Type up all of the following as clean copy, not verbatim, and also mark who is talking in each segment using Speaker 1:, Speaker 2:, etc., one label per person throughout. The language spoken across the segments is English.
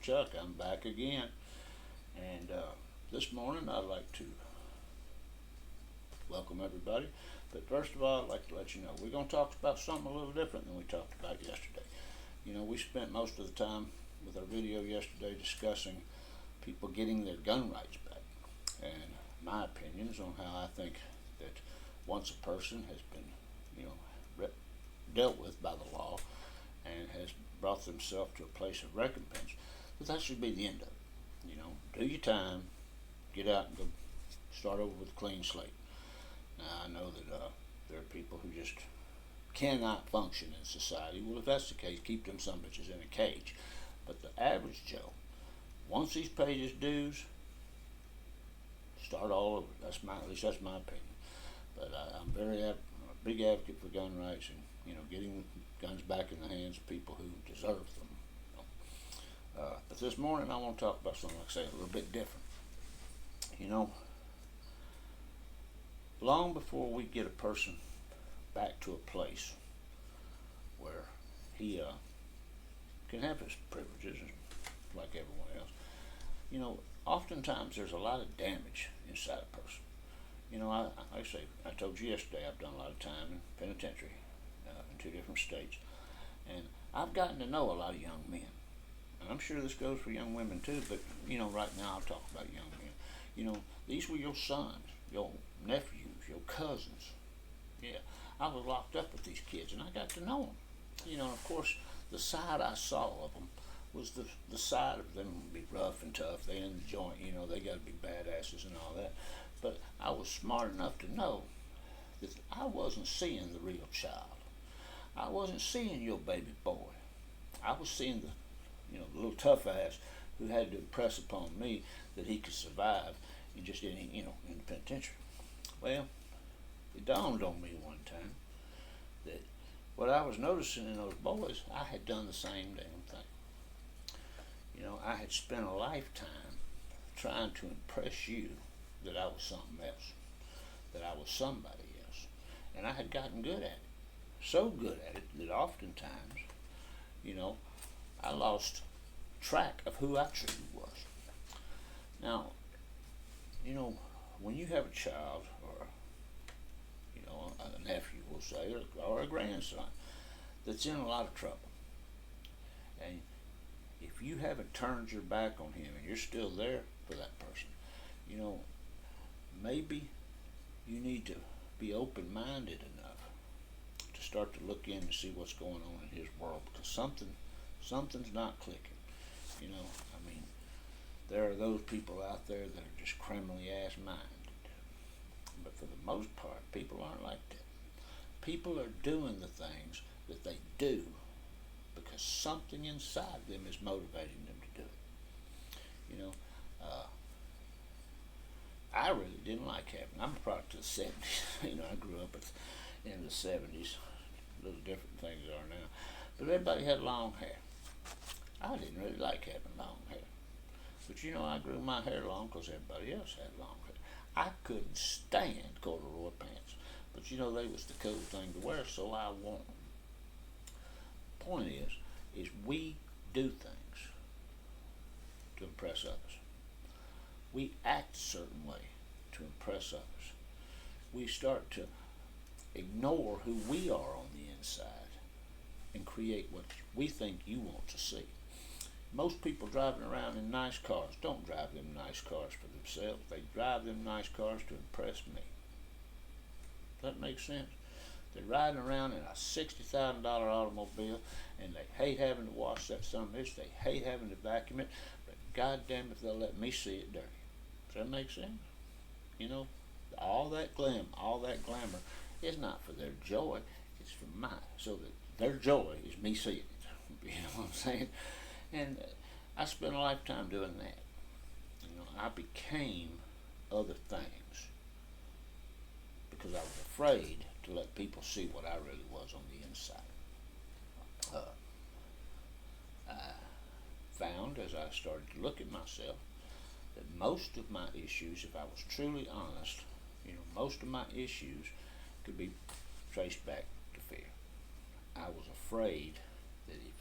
Speaker 1: Chuck. I'm back again, and this morning I'd like to welcome everybody. But first of all, I'd like to let you know we're going to talk about something a little different than we talked about yesterday. You know, we spent most of the time with our video yesterday discussing people getting their gun rights back, and my opinions on how I think that once a person has been, you know, dealt with by the law and has brought themselves to a place of recompense, that should be the end of it. You know, do your time, get out and go start over with a clean slate. Now, I know that there are people who just cannot function in society. Well, if that's the case, keep them some bitches in a cage. But the average Joe, once he's paid his dues, start all over. At least that's my opinion. But I'm a big advocate for gun rights and, you know, getting guns back in the hands of people who deserve them. But this morning I want to talk about something, like I say, a little bit different. You know, long before we get a person back to a place where he can have his privileges like everyone else, you know, oftentimes there's a lot of damage inside a person. You know, I told you yesterday, I've done a lot of time in penitentiary in 2 different states, and I've gotten to know a lot of young men. And I'm sure this goes for young women too, but, you know, right now I'll talk about young men. You know, these were your sons, your nephews, your cousins. Yeah, I was locked up with these kids, and I got to know them. You know, of course, the side I saw of them was the side of them be rough and tough. They in the joint, you know, they got to be badasses and all that. But I was smart enough to know that I wasn't seeing the real child. I wasn't seeing your baby boy. I was seeing the little tough ass who had to impress upon me that he could survive in just in the penitentiary. Well, it dawned on me one time that what I was noticing in those boys, I had done the same damn thing. You know, I had spent a lifetime trying to impress you that I was something else, that I was somebody else. And I had gotten good at it. So good at it that oftentimes, you know, I lost track of who I truly was. Now, you know, when you have a child or, you know, a nephew, we'll say, or a grandson that's in a lot of trouble, and if you haven't turned your back on him and you're still there for that person, you know, maybe you need to be open-minded enough to start to look in and see what's going on in his world, because something's not clicking. You know, I mean, there are those people out there that are just criminally ass-minded. But for the most part, people aren't like that. People are doing the things that they do because something inside them is motivating them to do it. You know, I really didn't like having. I'm a product of the 70s. You know, I grew up in the 70s. A little different things are now. But everybody had long hair. I didn't really like having long hair. But, you know, I grew my hair long because everybody else had long hair. I couldn't stand corduroy pants. But, you know, they was the cool thing to wear, so I wore them. Point is we do things to impress others. We act a certain way to impress others. We start to ignore who we are on the inside and create what we think you want to see. Most people driving around in nice cars don't drive them nice cars for themselves. They drive them nice cars to impress me. Does that make sense? They're riding around in a $60,000 automobile, and they hate having to wash that son of a bitch. They hate having to vacuum it, but goddamn if they'll let me see it dirty. Does that make sense? You know, all that glamour is not for their joy. It's for mine, so that their joy is me seeing it. You know what I'm saying? And I spent a lifetime doing that. You know, I became other things because I was afraid to let people see what I really was on the inside. I found as I started to look at myself that most of my issues, if I was truly honest, you know, most of my issues could be traced back to fear. I was afraid that if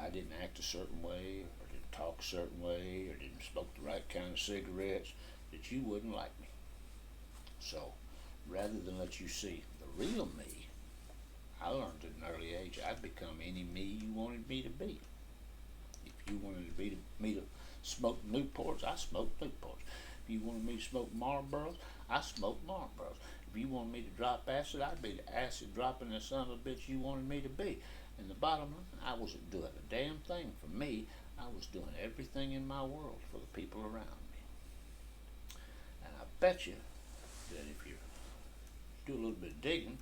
Speaker 1: I didn't act a certain way, or didn't talk a certain way, or didn't smoke the right kind of cigarettes, that you wouldn't like me. So, rather than let you see the real me, I learned at an early age I'd become any me you wanted me to be. If you wanted me to smoke Newports, I smoked Newports. If you wanted me to smoke Marlboros, I smoked Marlboros. If you wanted me to drop acid, I'd be the acid dropping the son of a bitch you wanted me to be. And the bottom line, I wasn't doing a damn thing for me. I was doing everything in my world for the people around me. And I bet you that if you do a little bit of digging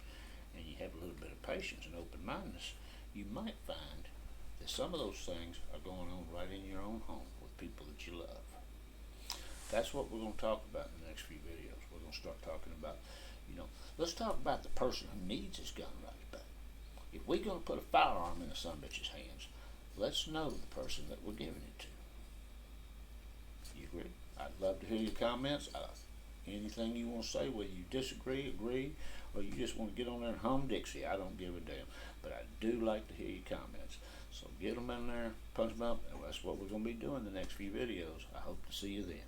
Speaker 1: and you have a little bit of patience and open-mindedness, you might find that some of those things are going on right in your own home with people that you love. That's what we're going to talk about in the next few videos. We're going to start talking about, let's talk about the person who needs his gun right back. If we're going to put a firearm in a son of a bitch's hands, let's know the person that we're giving it to. You agree? I'd love to hear your comments. Anything you want to say, whether you disagree, agree, or you just want to get on there and hum Dixie, I don't give a damn. But I do like to hear your comments. So get them in there, punch them up, and that's what we're going to be doing the next few videos. I hope to see you then.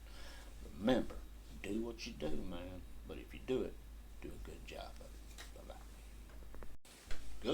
Speaker 1: Remember, do what you do, man. But if you do it, do a good job of it.